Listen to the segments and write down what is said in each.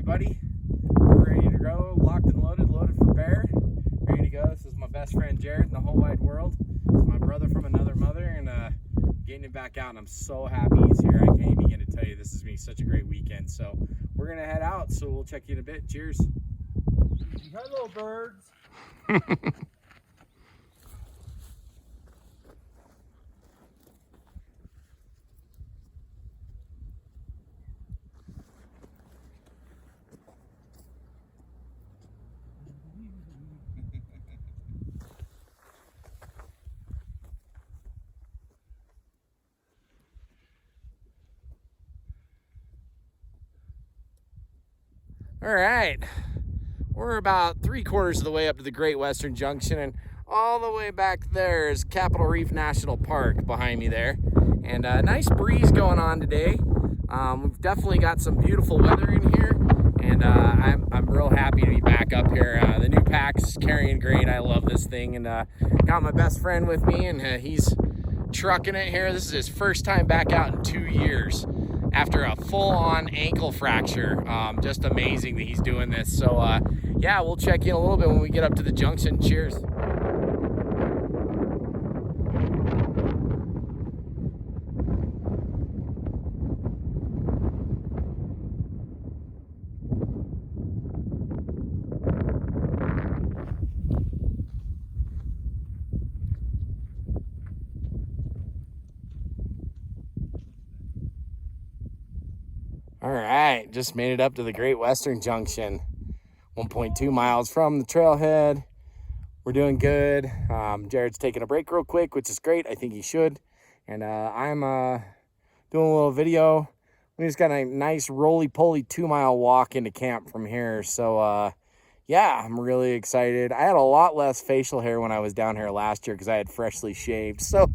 everybody. We're ready to go, locked and loaded, loaded for bear. Ready to go. This is my best friend Jared in the whole wide world. It's my brother from another mother, and getting him back out, and I'm so happy he's here. I can't even begin to tell you, this has been such a great weekend. So we're gonna head out, so we'll check you in a bit. Cheers. Hello, birds. All right, we're about 3/4 of the way up to the Great Western Junction, and all the way back there is Capitol Reef National Park behind me there. And a nice breeze going on today. We've definitely got some beautiful weather in here, and I'm real happy to be back up here. The new pack's carrying great. I love this thing, and got my best friend with me, and he's trucking it here. This is his first time back out in 2 years after a full-on ankle fracture. Just amazing that he's doing this. So yeah, we'll check in a little bit when we get up to the junction. Cheers. All right, just made it up to the Great Western Junction, 1.2 miles from the trailhead. We're doing good. Jared's taking a break real quick, which is great. I think he should. And I'm doing a little video. We just got a nice roly-poly 2-mile walk into camp from here. So yeah, I'm really excited. I had a lot less facial hair when I was down here last year because I had freshly shaved. So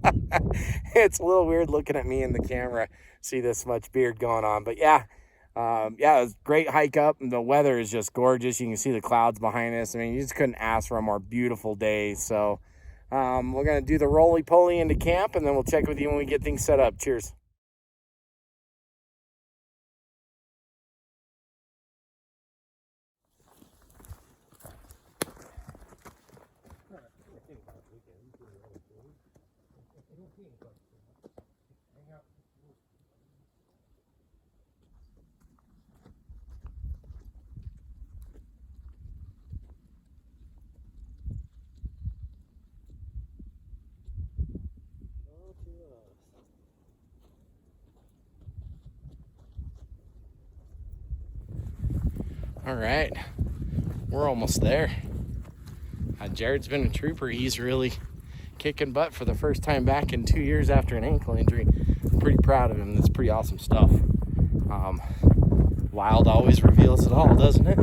it's a little weird looking at me in the camera, see this much beard going on. But yeah, yeah, it was a great hike up, and the weather is just gorgeous. You can see the clouds behind us. I mean, you just couldn't ask for a more beautiful day. So we're going to do the roly-poly into camp, and then we'll check with you when we get things set up. Cheers. All right, we're almost there. Jared's been a trooper. He's really kicking butt for the first time back in 2 years after an ankle injury. I'm pretty proud of him. That's pretty awesome stuff. Wild always reveals it all, doesn't it?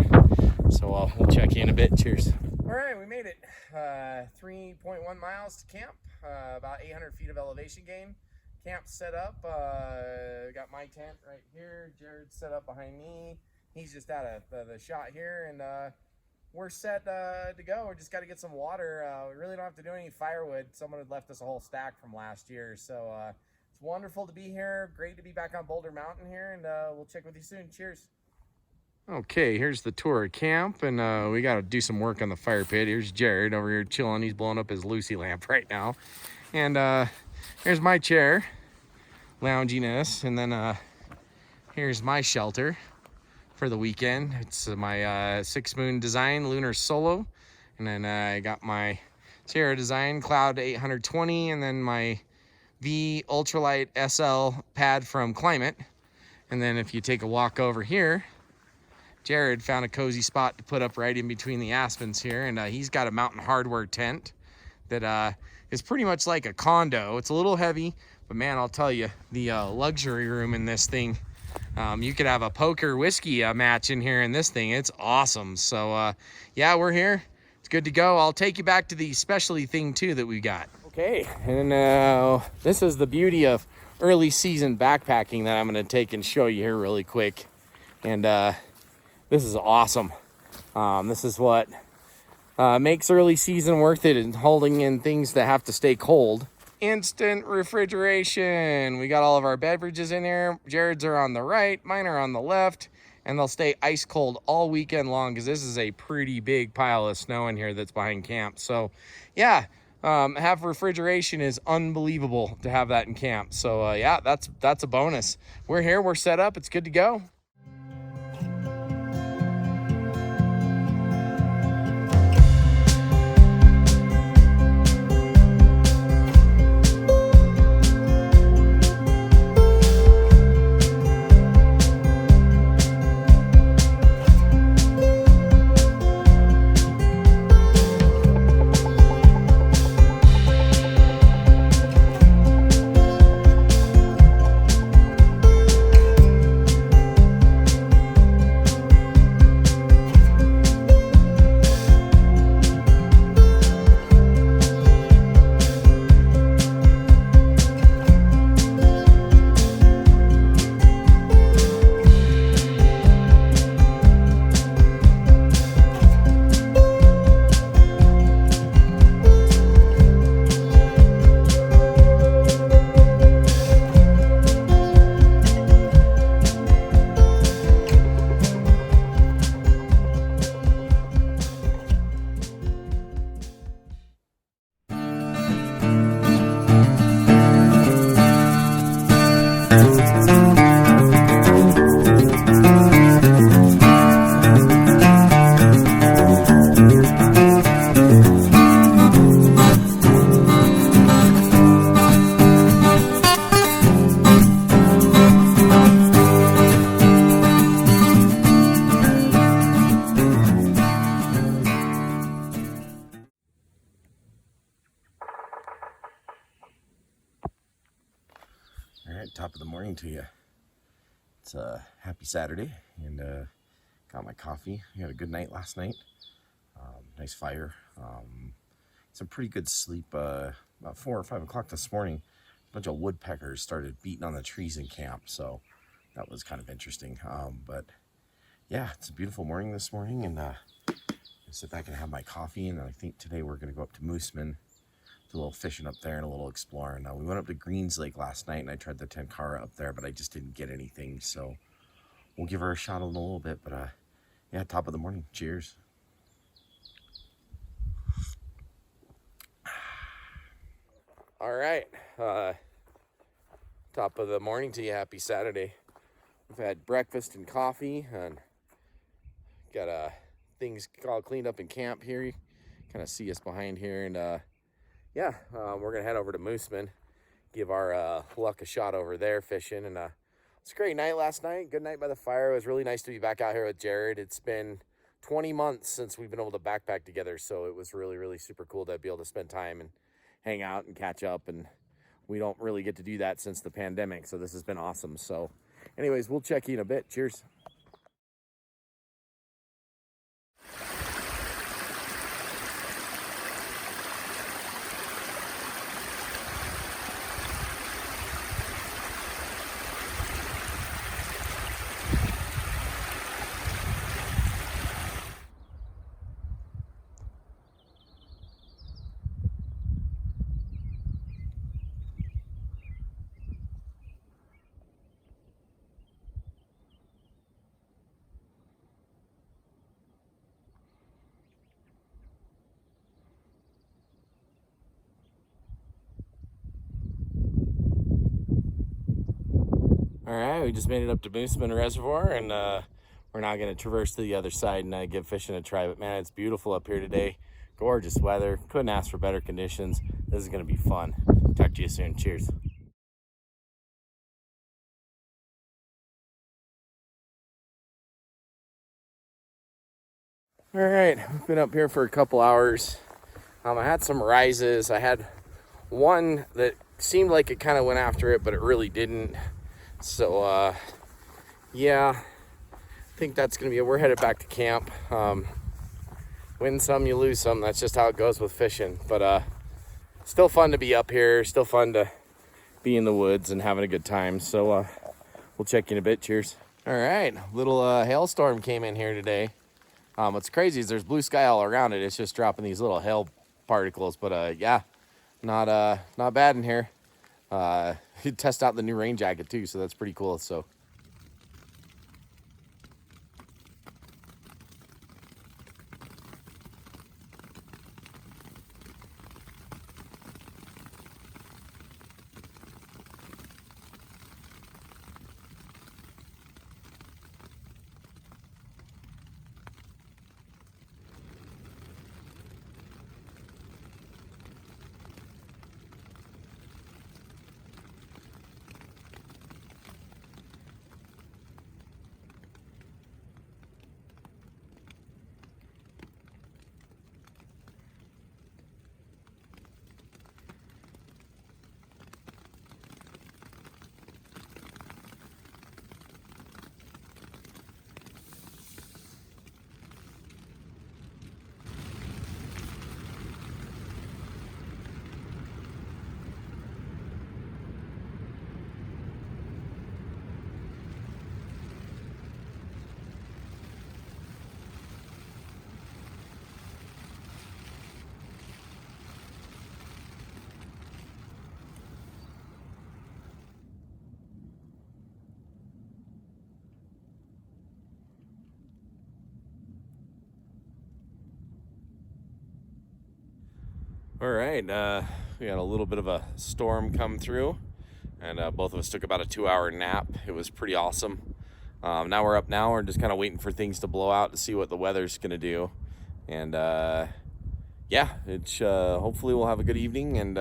So we'll check in a bit. Cheers. All right, we made it. 3.1 miles to camp, about 800 feet of elevation gain. Camp set up. Got my tent right here. Jared's set up behind me. He's just out of the shot here, and we're set to go. We just got to get some water. We really don't have to do any firewood. Someone had left us a whole stack from last year, so it's wonderful to be here. Great to be back on Boulder Mountain here, and we'll check with you soon. Cheers. Okay, here's the tour of camp, and we got to do some work on the fire pit. Here's Jared over here chilling. He's blowing up his Lucy lamp right now, and here's my chair, lounginess, and then here's my shelter for the weekend. It's my 6 Moon Design Lunar Solo, and then I got my Sierra Design Cloud 820, and then my V Ultralight SL pad from Climate. And then if you take a walk over here, Jared found a cozy spot to put up right in between the aspens here, and he's got a Mountain Hardware tent that is pretty much like a condo. It's a little heavy, but man, I'll tell you, the luxury room in this thing, you could have a poker whiskey match in here in this thing. It's awesome. So yeah, we're here. It's good to go. I'll take you back to the specialty thing too that we got. Okay, and this is the beauty of early season backpacking that I'm going to take and show you here really quick. And this is awesome. This is what makes early season worth it, and holding in things that have to stay cold. Instant refrigeration. We got all of our beverages in here. Jared's are on the right, mine are on the left, and they'll stay ice cold all weekend long because this is a pretty big pile of snow in here that's behind camp. So yeah, have refrigeration is unbelievable to have that in camp. So yeah, that's a bonus. We're here, we're set up, it's good to go. All right, top of the morning to you. It's a happy Saturday, and got my coffee. I had a good night last night. Nice fire. Some pretty good sleep. About 4 or 5 o'clock this morning, a bunch of woodpeckers started beating on the trees in camp, so that was kind of interesting. But yeah, it's a beautiful morning this morning, and I sit back and have my coffee, and I think today we're going to go up to Mooseman. Do a little fishing up there and a little exploring. We went up to Greens Lake last night and I tried the Tenkara up there, but I just didn't get anything. So we'll give her a shot in a little bit. But yeah, top of the morning. Cheers. All right. Top of the morning to you. Happy Saturday. We've had breakfast and coffee and got things all cleaned up in camp here. You kind of see us behind here, and yeah, we're gonna head over to Mooseman, give our luck a shot over there fishing. And it's a great night last night. Good night by the fire. It was really nice to be back out here with Jared. It's been 20 months since we've been able to backpack together, so it was really super cool to be able to spend time and hang out and catch up. And we don't really get to do that since the pandemic, so this has been awesome. So anyways, we'll check you in a bit. Cheers. All right, we just made it up to Mooseman Reservoir, and we're now going to traverse to the other side and give fishing a try. But man, it's beautiful up here today. Gorgeous weather. Couldn't ask for better conditions. This is going to be fun. Talk to you soon. Cheers. All right, we've been up here for a couple hours. I had some rises. I had one that seemed like it kind of went after it, but it really didn't. So yeah, I think that's gonna be it. We're headed back to camp. Win some, you lose some. That's just how it goes with fishing. But still fun to be up here. Still fun to be in the woods and having a good time. So we'll check in a bit. Cheers. All right, little hailstorm came in here today. What's crazy is there's blue sky all around it. It's just dropping these little hail particles. But yeah, not bad in here. You test out the new rain jacket too, so that's pretty cool. So All right, we had a little bit of a storm come through, and both of us took about a 2-hour nap. It was pretty awesome. Now we're up now. We're just kind of waiting for things to blow out to see what the weather's going to do. And yeah, it's hopefully we'll have a good evening, and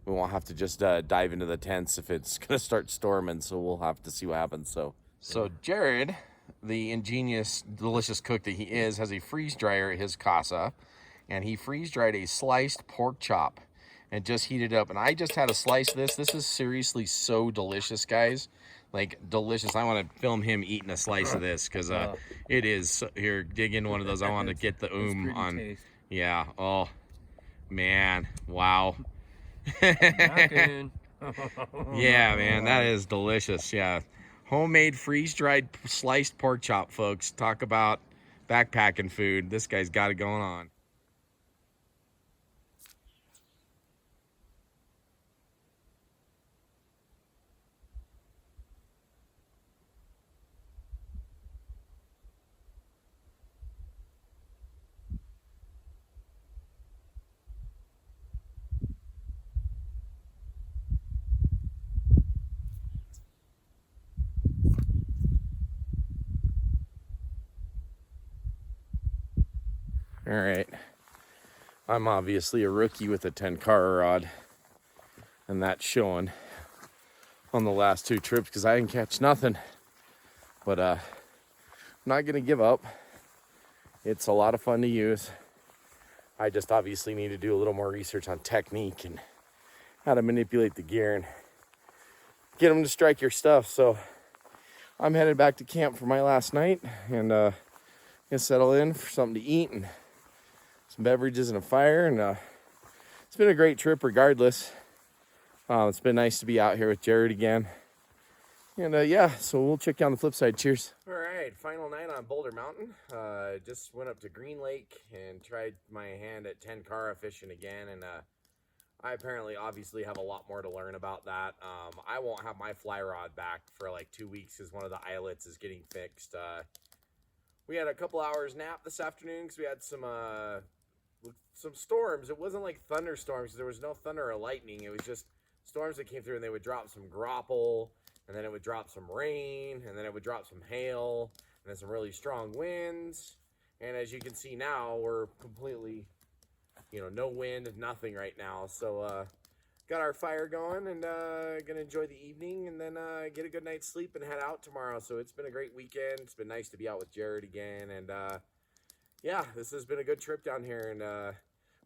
we won't have to just dive into the tents if it's going to start storming. So we'll have to see what happens. So Jared, the ingenious, delicious cook that he is, has a freeze dryer at his casa, and he freeze dried a sliced pork chop and just heated it up. And I just had a slice of this. This is seriously so delicious, guys. Like, delicious. I want to film him eating a slice of this because it is. Here, dig in one of those. I want to get the on. Taste. Yeah. Oh, man. Wow. Knocking. Yeah, man. That is delicious. Yeah. Homemade freeze-dried sliced pork chop, folks. Talk about backpacking food. This guy's got it going on. All right. I'm obviously a rookie with a 10-car rod, and that's showing on the last 2 trips because I didn't catch nothing. But I'm not gonna give up. It's a lot of fun to use. I just obviously need to do a little more research on technique and how to manipulate the gear and get them to strike your stuff. So I'm headed back to camp for my last night, and gonna settle in for something to eat and some beverages and a fire. And it's been a great trip regardless. It's been nice to be out here with Jared again. And yeah, so we'll check you on the flip side. Cheers. All right, final night on Boulder Mountain. Just went up to Green Lake and tried my hand at 10-car fishing again. And I apparently obviously have a lot more to learn about that. I won't have my fly rod back for like 2 weeks because one of the eyelets is getting fixed. We had a couple hours nap this afternoon because we had some storms. It wasn't like thunderstorms. There was no thunder or lightning. It was just storms that came through, and they would drop some grapple, and then it would drop some rain, and then it would drop some hail, and then some really strong winds. And as you can see now, we're completely, no wind, nothing right now. So got our fire going, and gonna enjoy the evening, and then get a good night's sleep and head out tomorrow. So it's been a great weekend. It's been nice to be out with Jared again, and yeah, this has been a good trip down here, and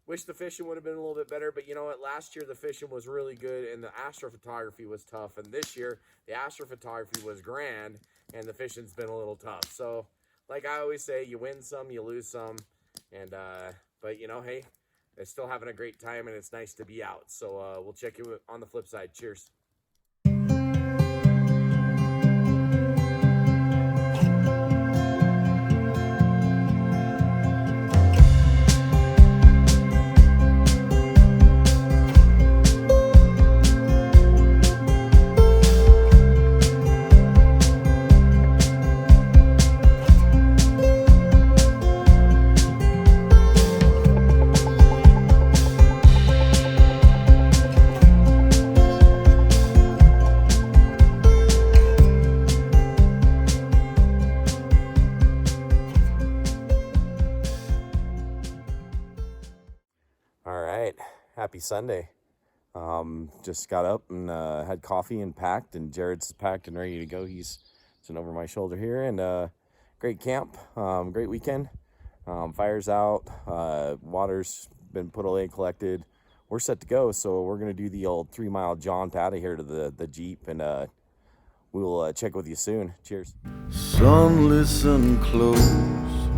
wish the fishing would have been a little bit better, but you know what? Last year the fishing was really good and the astrophotography was tough, and this year the astrophotography was grand and the fishing's been a little tough. So like I always say, you win some, you lose some, and but hey, they're still having a great time, and it's nice to be out. So we'll check you on the flip side. Cheers. Happy Sunday. Just got up and had coffee and packed, and Jared's packed and ready to go. He's sitting over my shoulder here, and great camp, great weekend. Fire's out, water's been put away, collected. We're set to go, so we're gonna do the old 3-mile jaunt out of here to the Jeep, and we'll check with you soon. Cheers. Son, listen close,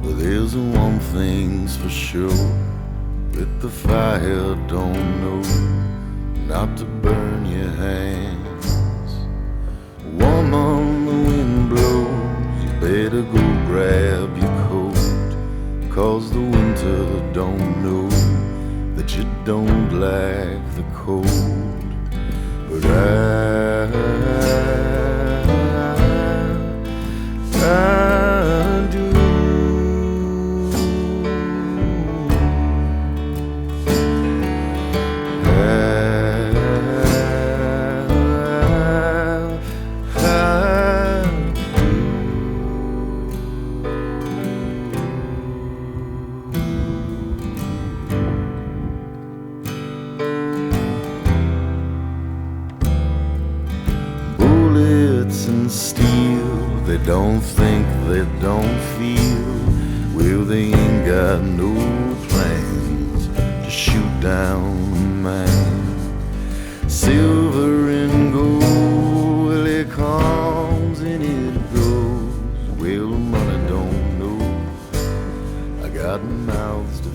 but there's one thing's for sure. With the fire, don't know not to burn your hands. Woman, the wind blows, you better go grab your coat, 'cause the winter don't know that you don't like the cold. But I do. and steal. They don't think, they don't feel. Well, they ain't got no plans to shoot down a man. Silver and gold, well, it comes and it goes. Well, money don't know. I got mouths to